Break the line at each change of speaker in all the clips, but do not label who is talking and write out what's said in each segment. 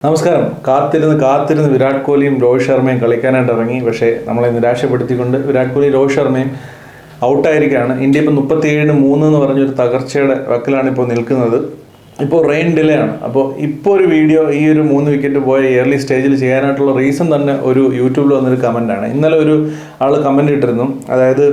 നമസ്കാരം. കാത്തിരുന്ന് വിരാട് കോഹ്ലിയും രോഹിത് ശർമ്മയും കളിക്കാനായിട്ട് ഇറങ്ങി. പക്ഷേ നമ്മളെ നിരാശപ്പെടുത്തിക്കൊണ്ട് വിരാട് കോഹ്ലി രോഹിത് ശർമ്മയും ഔട്ടായിരിക്കുകയാണ്. ഇന്ത്യ ഇപ്പോൾ 37-3 എന്ന് പറഞ്ഞൊരു തകർച്ചയുടെ വക്കിലാണ് ഇപ്പോൾ നിൽക്കുന്നത്. ഇപ്പോൾ റെയിൻ ഡിലേ ആണ്. അപ്പോൾ ഇപ്പോൾ ഒരു വീഡിയോ ഈ ഒരു 3 വിക്കറ്റ് പോയ ഇയർലി സ്റ്റേജിൽ ചെയ്യാനായിട്ടുള്ള റീസൺ തന്നെ ഒരു യൂട്യൂബിൽ വന്നൊരു കമൻറ്റാണ്. ഇന്നലെ ഒരു ആൾ കമൻറ്റ് ഇട്ടിരുന്നു, അതായത്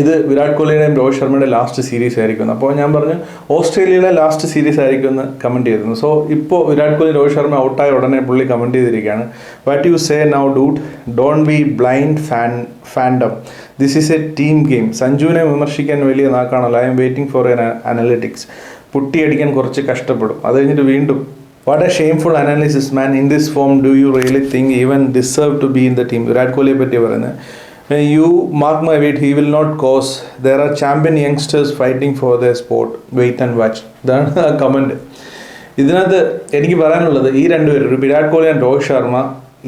ഇത് വിരാട് കോഹ്ലിയുടെയും രോഹിത് ശർമ്മയുടെ ലാസ്റ്റ് സീരീസ് ആയിരിക്കും. അപ്പോൾ ഞാൻ പറഞ്ഞു ഓസ്ട്രേലിയയുടെ ലാസ്റ്റ് സീരീസ് ആയിരിക്കും എന്ന് കമൻറ്റ് ചെയ്തിരുന്നു. സോ ഇപ്പോൾ വിരാട് കോഹ്ലി രോഹിത് ശർമ്മ ഔട്ടായ ഉടനെ പുള്ളി കമൻറ്റ് ചെയ്തിരിക്കുകയാണ്, what you say now dude, don't be blind fandom, this is a team game. സഞ്ജുവിനെ വിമർശിക്കാൻ വലിയ നാക്കാണല്ലോ, I'm waiting for an analytics. പുട്ടിയടിക്കാൻ കുറച്ച് കഷ്ടപ്പെടും, അത് കഴിഞ്ഞിട്ട് വീണ്ടും what a shameful analysis man, in this form do you really think even deserve to be in the team. Virat കോഹ്ലിയെ പറ്റി പറയുന്നത്, you mark my word, he will not cause. There are champion youngsters fighting for their sport. Wait and watch. ഇതാണ് ആ comment. ഇതിനകത്ത് എനിക്ക് പറയാനുള്ളത്, ഈ രണ്ടുപേരും വിരാട് കോഹ്ലി ആൻഡ് രോഹിത് ശർമ്മ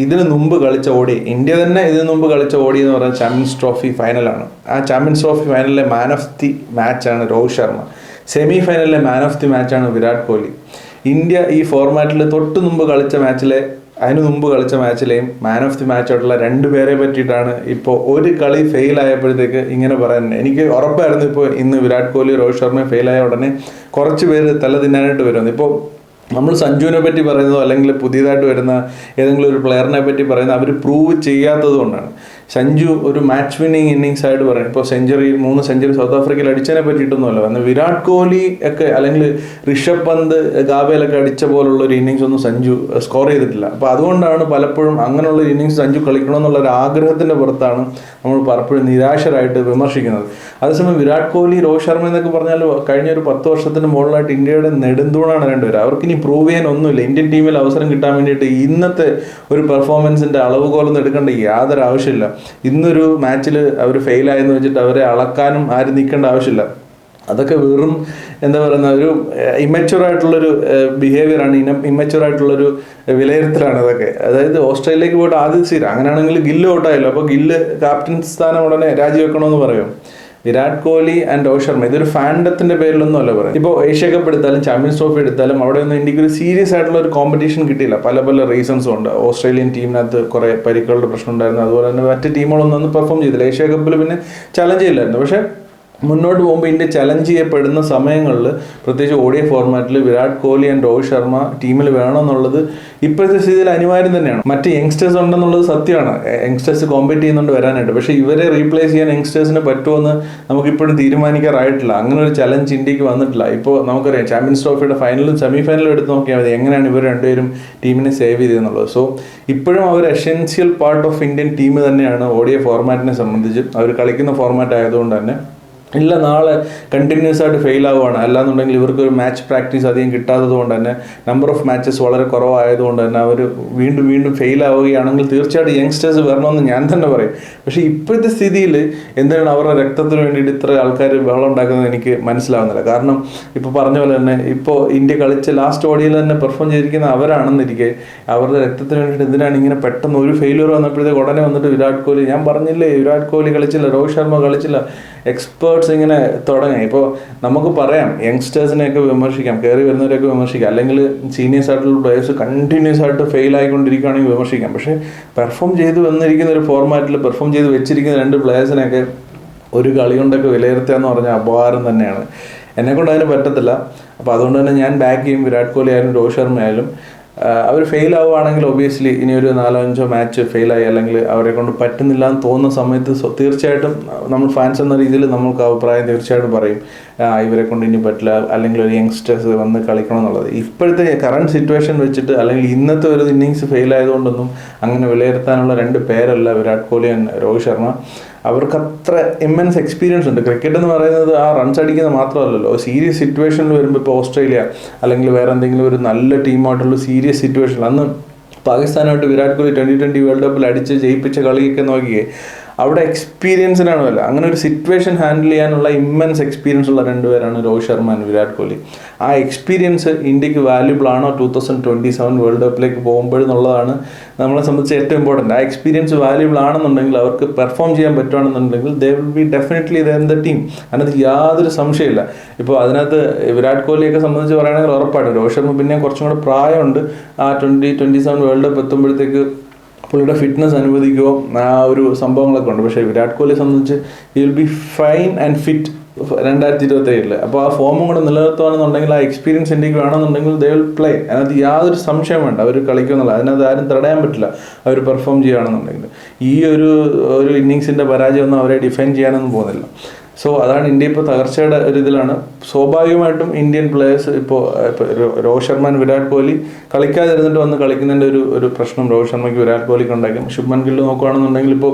ഇതിന് മുമ്പ് കളിച്ച ഓടി, ഇന്ത്യ തന്നെ ഇതിന് മുമ്പ് കളിച്ച ഓടി എന്ന് പറയുന്നത് ചാമ്പ്യൻസ് ട്രോഫി ഫൈനലാണ്. ആ ചാമ്പ്യൻസ് ട്രോഫി ഫൈനലിലെ മാൻ ഓഫ് ദി മാച്ചാണ് രോഹിത് ശർമ്മ. സെമി ഫൈനലിലെ മാൻ ഓഫ് ദി മാച്ചാണ് വിരാട് കോഹ്ലി. ഇന്ത്യ ഈ ഫോർമാറ്റിൽ തൊട്ട് മുമ്പ് കളിച്ച മാച്ചിലെയും മാൻ ഓഫ് ദി മാച്ച് ആയിട്ടുള്ള രണ്ടുപേരെ പറ്റിയിട്ടാണ് ഇപ്പോൾ ഒരു കളി ഫെയിൽ ആയപ്പോഴത്തേക്ക് ഇങ്ങനെ പറയാനുണ്ട്. എനിക്ക് ഉറപ്പായിരുന്നു ഇപ്പോൾ ഇന്ന് വിരാട് കോഹ്ലി രോഹിത് ശർമ്മ ഫെയിലായ ഉടനെ കുറച്ച് പേര് തല തിന്നാനായിട്ട് വരുന്നത്. ഇപ്പോൾ നമ്മൾ സഞ്ജുവിനെ പറ്റി പറയുന്നതോ അല്ലെങ്കിൽ പുതിയതായിട്ട് വരുന്ന ഏതെങ്കിലും ഒരു പ്ലെയറിനെ പറ്റി പറയുന്നത് അവർ പ്രൂവ് ചെയ്യാത്തത് കൊണ്ടാണ്. സഞ്ജു ഒരു മാച്ച് വിന്നിങ് ഇന്നിങ്സ് ആയിട്ട് പറയും. ഇപ്പോൾ 3 സെഞ്ചുറി സൗത്ത് ആഫ്രിക്കയിൽ അടിച്ചതിനെ പറ്റിയിട്ടൊന്നുമല്ല. എന്നാൽ വിരാട് കോഹ്ലി ഒക്കെ അല്ലെങ്കിൽ ഋഷഭ് പന്ത് ഗാബയിലൊക്കെ അടിച്ച പോലുള്ള ഒരു ഇന്നിങ്സ് ഒന്നും സഞ്ജു സ്കോർ ചെയ്തിട്ടില്ല. അപ്പോൾ അതുകൊണ്ടാണ് പലപ്പോഴും അങ്ങനെയുള്ള ഇന്നിങ്സ് സഞ്ജു കളിക്കണമെന്നുള്ള ഒരു ആഗ്രഹത്തിൻ്റെ പുറത്താണ് നമ്മൾ പലപ്പോഴും നിരാശരായിട്ട് വിമർശിക്കുന്നത്. അതേസമയം വിരാട് കോഹ്ലി രോഹിത് ശർമ്മ എന്നൊക്കെ പറഞ്ഞാൽ കഴിഞ്ഞ ഒരു 10 വർഷത്തിന് മുകളിലായിട്ട് ഇന്ത്യയുടെ നെടുന്തൂണാണ് രണ്ടുപേരും. അവർക്കിനി പ്രൂവ് ചെയ്യാൻ ഒന്നുമില്ല. ഇന്ത്യൻ ടീമിൽ അവസരം കിട്ടാൻ വേണ്ടിയിട്ട് ഇന്നത്തെ ഒരു പെർഫോമൻസിൻ്റെ അളവുകോലൊന്നും എടുക്കേണ്ട യാതൊരു ആവശ്യമില്ല. ഇന്നൊരു മാച്ചിൽ അവർ ഫെയിലായെന്ന് വെച്ചിട്ട് അവരെ അളക്കാനും ആരും നിൽക്കേണ്ട ആവശ്യമില്ല. അതൊക്കെ വെറും എന്താ പറയുന്ന ഒരു ഇമ്മച്യൂറായിട്ടുള്ളൊരു ബിഹേവിയറാണ്, ഇമ്മച്യൂറായിട്ടുള്ളൊരു വിലയിരുത്തലാണ് അതൊക്കെ. അതായത് ഓസ്ട്രേലിയയിലേക്ക് പോയിട്ട് ആദ്യ സീര അങ്ങനെയാണെങ്കിൽ ഗില്ല് ഔട്ടായല്ലോ, അപ്പോൾ ഗില്ല് ക്യാപ്റ്റൻ സ്ഥാനം ഉടനെ രാജിവെക്കണമെന്ന് പറയും. വിരാട് കോഹ്ലി ആൻഡ് രോഹിത് ശർമ്മ ഇതൊരു ഫാൻഡത്തിന്റെ പേരിലൊന്നും അല്ല പറയും. ഇപ്പോൾ ഏഷ്യ കപ്പ് എടുത്താലും ചാമ്പ്യൻസ് ട്രോഫി എടുത്താലും അവിടെ ഒന്നും ഇന്ത്യക്ക് ഒരു സീരിയസ് ആയിട്ടുള്ള ഒരു കോമ്പറ്റീഷൻ കിട്ടിയില്ല. പല റീസൺസും ഉണ്ട്. ഓസ്ട്രേലിയൻ ടീമിനകത്ത് കുറേ പരിക്കുകളുടെ പ്രശ്നം ഉണ്ടായിരുന്നു. അതുപോലെ തന്നെ മറ്റ് ടീമുകളൊന്നും പെർഫോം ചെയ്തില്ല. ഏഷ്യ കപ്പിൽ പിന്നെ ചലഞ്ച് ചെയ്യില്ലായിരുന്നു. പക്ഷേ മുന്നോട്ട് പോകുമ്പോൾ ഇന്ത്യ ചലഞ്ച് ചെയ്യപ്പെടുന്ന സമയങ്ങളിൽ പ്രത്യേകിച്ച് ODI ഫോർമാറ്റിൽ വിരാട് കോഹ്ലി ആൻഡ് രോഹിത് ശർമ്മ ടീമിൽ വേണമെന്നുള്ളത് ഇപ്പോഴത്തെ സ്ഥിതിയിൽ അനിവാര്യം തന്നെയാണ്. മറ്റ് യങ്സ്റ്റേഴ്സ് ഉണ്ടെന്നുള്ളത് സത്യമാണ്, യങ്സ്റ്റേഴ്സ് കോമ്പറ്റ് ചെയ്യുന്നുണ്ട് വരാനായിട്ട്. പക്ഷേ ഇവരെ റീപ്ലേസ് ചെയ്യാൻ യങ്സ്റ്റേഴ്സിന് പറ്റുമെന്ന് നമുക്കിപ്പോഴും തീരുമാനിക്കാറായിട്ടില്ല. അങ്ങനെ ഒരു ചലഞ്ച് ഇന്ത്യക്ക് വന്നിട്ടില്ല. ഇപ്പോൾ നമുക്കറിയാം ചാമ്പ്യൻസ് ട്രോഫിയുടെ ഫൈനലും സെമി ഫൈനലും എടുത്ത് നോക്കിയാൽ മതി എങ്ങനെയാണ് ഇവർ രണ്ടുപേരും ടീമിനെ സേവ് ചെയ്തതെന്നുള്ളത്. സോ ഇപ്പോഴും അവർ essential part of Indian team തന്നെയാണ് ODI ഫോർമാറ്റിനെ സംബന്ധിച്ച്. അവർ കളിക്കുന്ന ഫോർമാറ്റ് ആയതുകൊണ്ട് തന്നെ ഇല്ല നാളെ കണ്ടിന്യൂസ് ആയിട്ട് ഫെയിൽ ആവുകയാണ്, അല്ലാന്നുണ്ടെങ്കിൽ ഇവർക്ക് ഒരു മാച്ച് പ്രാക്ടീസ് അധികം കിട്ടാത്തത് കൊണ്ട് തന്നെ നമ്പർ ഓഫ് മാച്ചസ് വളരെ കുറവായതുകൊണ്ട് തന്നെ അവർ വീണ്ടും ഫെയിൽ ആവുകയാണെങ്കിൽ തീർച്ചയായിട്ടും യങ്സ്റ്റേഴ്സ് വരണമെന്ന് ഞാൻ തന്നെ പറയും. പക്ഷേ ഇപ്പോഴത്തെ സ്ഥിതിയിൽ എന്തിനാണ് അവരുടെ രക്തത്തിന് വേണ്ടിയിട്ട് ഇത്ര ആൾക്കാർ ബഹളം ഉണ്ടാക്കുന്നത് എനിക്ക് മനസ്സിലാവുന്നില്ല. കാരണം ഇപ്പോൾ പറഞ്ഞ പോലെ തന്നെ ഇപ്പോൾ ഇന്ത്യ കളിച്ച ലാസ്റ്റ് ODIയിൽ തന്നെ പെർഫോം ചെയ്തിരിക്കുന്ന അവരാണെന്നിരിക്കെ അവരുടെ രക്തത്തിന് വേണ്ടിയിട്ട് എന്തിനാണ് ഇങ്ങനെ പെട്ടെന്ന് ഒരു ഫെയിലിയർ വന്നപ്പോഴത്തേക്ക് ഉടനെ വന്നിട്ട് വിരാട് കോഹ്ലി, ഞാൻ പറഞ്ഞില്ലേ വിരാട് കോഹ്ലി കളിച്ചില്ല, രോഹിത് ശർമ്മ കളിച്ചില്ല, എക്സ്പേർട്സ് ഇങ്ങനെ തുടങ്ങി. ഇപ്പോൾ നമുക്ക് പറയാം യങ്സ്റ്റേഴ്സിനെയൊക്കെ വിമർശിക്കാം, കയറി വരുന്നവരെയൊക്കെ വിമർശിക്കാം, അല്ലെങ്കിൽ സീനിയേഴ്സ് ആയിട്ടുള്ള പ്ലേയേഴ്സ് കണ്ടിന്യൂസ് ആയിട്ട് ഫെയിൽ ആയിക്കൊണ്ടിരിക്കുകയാണെങ്കിൽ വിമർശിക്കാം. പക്ഷേ പെർഫോം ചെയ്ത് വന്നിരിക്കുന്ന ഒരു ഫോർമാറ്റിൽ പെർഫോം ചെയ്ത് വെച്ചിരിക്കുന്ന 2 പ്ലേയേഴ്സിനെയൊക്കെ ഒരു കളി കൊണ്ടൊക്കെ വിലയിരുത്തുക എന്ന് പറഞ്ഞാൽ അപകാരം തന്നെയാണ്. എന്നെക്കൊണ്ട് അതിന് പറ്റത്തില്ല. അപ്പോൾ അതുകൊണ്ട് തന്നെ ഞാൻ ബാക്ക് ചെയ്യും. വിരാട് കോഹ്ലി ആയാലും രോഹിത് ശർമ്മ ആയാലും അവർ ഫെയിൽ ആവുകയാണെങ്കിൽ ഒബിയസ്ലി ഇനി ഒരു 4-5 മാച്ച് ഫെയിലായി അല്ലെങ്കിൽ അവരെ കൊണ്ട് പറ്റുന്നില്ല എന്ന് തോന്നുന്ന സമയത്ത് തീർച്ചയായിട്ടും നമ്മൾ ഫാൻസ് എന്ന രീതിയിൽ നമ്മൾക്ക് അഭിപ്രായം തീർച്ചയായിട്ടും പറയും, ഇവരെ കൊണ്ട് ഇനി പറ്റില്ല, അല്ലെങ്കിൽ ഒരു യങ്സ്റ്റേഴ്സ് വന്ന് കളിക്കണം എന്നുള്ളത്. ഇപ്പോഴത്തെ കറണ്ട് സിറ്റുവേഷൻ വെച്ചിട്ട് അല്ലെങ്കിൽ ഇന്നത്തെ ഒരു ഇന്നിങ്സ് ഫെയിൽ ആയതുകൊണ്ടൊന്നും അങ്ങനെ വിലയിരുത്താനുള്ള 2 പേരല്ല വിരാട് കോഹ്ലി ആൻഡ് രോഹിത് ശർമ്മ. അവർക്ക് അത്ര ഇമ്മൻസ് എക്സ്പീരിയൻസ് ഉണ്ട്. ക്രിക്കറ്റ് എന്ന് പറയുന്നത് ആ റൺസ് അടിക്കുന്നത് മാത്രമല്ലല്ലോ, സീരിയസ് സിറ്റുവേഷനിൽ വരുമ്പോൾ ഇപ്പോൾ ഓസ്ട്രേലിയ അല്ലെങ്കിൽ വേറെ എന്തെങ്കിലും ഒരു നല്ല ടീമായിട്ടുള്ള സീരിയസ് സിറ്റുവേഷൻ, അന്ന് പാകിസ്ഥാനായിട്ട് വിരാട് കോഹ്ലി 2020 വേൾഡ് കപ്പിൽ അടിച്ച് ജയിപ്പിച്ച കളിയൊക്കെ നോക്കിയേ, അവിടെ എക്സ്പീരിയൻസിനാണ് വില. അങ്ങനെ ഒരു സിറ്റുവേഷൻ ഹാൻഡിൽ ചെയ്യാനുള്ള ഇമ്മൻസ് എക്സ്പീരിയൻസ് ഉള്ള രണ്ടുപേരാണ് രോഹിത് ശർമ്മ ആൻഡ് വിരാട് കോഹ്ലി. ആ എക്സ്പീരിയൻസ് ഇന്ത്യക്ക് വാല്യുബിൾ ആണോ 2027 വേൾഡ് കപ്പിലേക്ക് പോകുമ്പോഴെന്നുള്ളതാണ് നമ്മളെ സംബന്ധിച്ച് ഏറ്റവും ഇമ്പോർട്ടൻറ്റ്. ആ എക്സ്പീരിയൻസ് വാല്യുബിൾ ആണെന്നുണ്ടെങ്കിൽ, അവർക്ക് പെർഫോം ചെയ്യാൻ പറ്റുകയാണെന്നുണ്ടെങ്കിൽ they will be definitely they in the team. അതിനകത്ത് യാതൊരു സംശയമില്ല. ഇപ്പോൾ അതിനകത്ത് വിരാട് കോഹ്ലിയൊക്കെ സംബന്ധിച്ച് പറയുകയാണെങ്കിൽ ഉറപ്പായിട്ടും രോഹിത് ശർമ്മ പിന്നെ കുറച്ചും കൂടെ പ്രായമുണ്ട്. ആ 2027 വേൾഡ് കപ്പ് എത്തുമ്പോഴത്തേക്ക് പുള്ളിയുടെ ഫിറ്റ്നസ് അനുവദിക്കുമോ, ആ ഒരു സംഭവങ്ങളൊക്കെ ഉണ്ട്. പക്ഷേ വിരാട് കോഹ്ലിയെ സംബന്ധിച്ച് he will be fine and fit 2027. അപ്പോൾ ആ ഫോമും കൂടെ നിലനിർത്തുകയാണെന്നുണ്ടെങ്കിൽ, ആ എക്സ്പീരിയൻസ് ഇന്ത്യക്ക് വേണമെന്നുണ്ടെങ്കിൽ ദേ വിൽ പ്ലേ. അതിനകത്ത് യാതൊരു സംശയം വേണ്ട, അവർ കളിക്കുമെന്നുള്ളത്. അതിനകത്ത് ആരും തടയാൻ പറ്റില്ല അവർ പെർഫോം ചെയ്യുകയാണെന്നുണ്ടെങ്കിൽ. ഈ ഒരു ഇന്നിങ്സിൻ്റെ പരാജയമൊന്നും അവരെ ഡിഫൈൻ ചെയ്യാനൊന്നും പോകുന്നില്ല. സോ അതാണ് ഇന്ത്യ ഇപ്പോൾ തകർച്ചയുടെ ഒരു ഇതിലാണ്. സ്വാഭാവികമായിട്ടും ഇന്ത്യൻ പ്ലേയേഴ്സ് ഇപ്പോൾ രോഹിത് ശർമ്മ വിരാട് കോഹ്ലി കളിക്കാതിരുന്നിട്ട് വന്ന് കളിക്കുന്നതിൻ്റെ ഒരു പ്രശ്നം രോഹിത് ശർമ്മയ്ക്ക് വിരാട് കോഹ്ലിക്ക് ഉണ്ടാക്കും. ശുഭ്മൻ ഗിൽ നോക്കുകയാണെന്നുണ്ടെങ്കിൽ ഇപ്പോൾ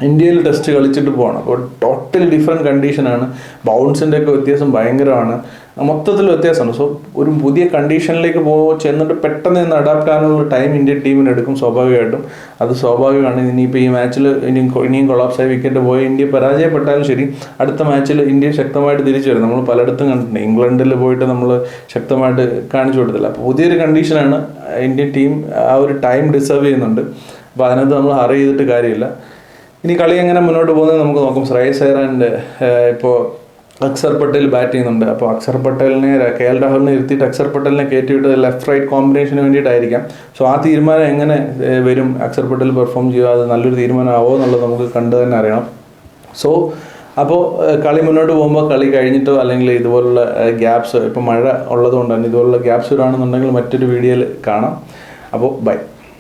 ഇന്ത്യയിൽ ടെസ്റ്റ് കളിച്ചിട്ട് പോകണം. അപ്പോൾ ടോട്ടലി ഡിഫറെൻറ്റ് കണ്ടീഷനാണ്. ബൗൺസിൻ്റെ ഒക്കെ വ്യത്യാസം ഭയങ്കരമാണ്, മൊത്തത്തിൽ വ്യത്യാസമാണ്. സോ ഒരു പുതിയ കണ്ടീഷനിലേക്ക് ചെന്നിട്ട് പെട്ടെന്ന് നിന്ന് അഡാപ്റ്റ് ആകാനുള്ള ടൈം ഇന്ത്യൻ ടീമിന് എടുക്കും സ്വാഭാവികമായിട്ടും. അത് സ്വാഭാവികമാണ്. ഇനിയിപ്പോൾ ഈ മാച്ചിൽ ഇനിയും കൊളാപ്സായി വിക്കറ്റ് പോയി ഇന്ത്യ പരാജയപ്പെട്ടാലും ശരി, അടുത്ത മാച്ചിൽ ഇന്ത്യ ശക്തമായിട്ട് തിരിച്ചു വരും. നമ്മൾ പലയിടത്തും കണ്ടിട്ടുണ്ട്, ഇംഗ്ലണ്ടിൽ പോയിട്ട് നമ്മൾ ശക്തമായിട്ട് കാണിച്ചു കൊടുത്തില്ല. അപ്പോൾ പുതിയൊരു കണ്ടീഷനാണ്. ഇന്ത്യൻ ടീം ആ ഒരു ടൈം ഡിസേർവ് ചെയ്യുന്നുണ്ട്. അപ്പോൾ അതിനകത്ത് നമ്മൾ ഹറി ചെയ്തിട്ട് കാര്യമില്ല. ഇനി കളി എങ്ങനെ മുന്നോട്ട് പോകുന്നത് നമുക്ക് നോക്കാം. ശ്രേയസ് അയ്യർ ആൻഡ് ഇപ്പോൾ അക്സർ പട്ടേൽ ബാറ്റ് ചെയ്യുന്നുണ്ട്. അപ്പോൾ അക്സർ പട്ടേലിനെ KL രാഹുലിനെ ഇരുത്തിയിട്ട് അക്സർ പട്ടേലിനെ കയറ്റിയിട്ട് ലെഫ്റ്റ് റൈറ്റ് കോമ്പിനേഷന് വേണ്ടിയിട്ടായിരിക്കാം. സോ ആ തീരുമാനം എങ്ങനെ വരും, അക്സർ പട്ടേൽ പെർഫോം ചെയ്യുക, അത് നല്ലൊരു തീരുമാനമാവോ എന്നുള്ളത് നമുക്ക് കണ്ടു തന്നെ അറിയണം. സോ അപ്പോൾ കളി മുന്നോട്ട് പോകുമ്പോൾ, കളി കഴിഞ്ഞിട്ടോ അല്ലെങ്കിൽ ഇതുപോലുള്ള ഗ്യാപ്സ്, ഇപ്പോൾ മഴ ഉള്ളതുകൊണ്ട് തന്നെ ഇതുപോലുള്ള ഗ്യാപ്സ് വരാണെന്നുണ്ടെങ്കിൽ മറ്റൊരു വീഡിയോയിൽ കാണാം. അപ്പോൾ ബൈ.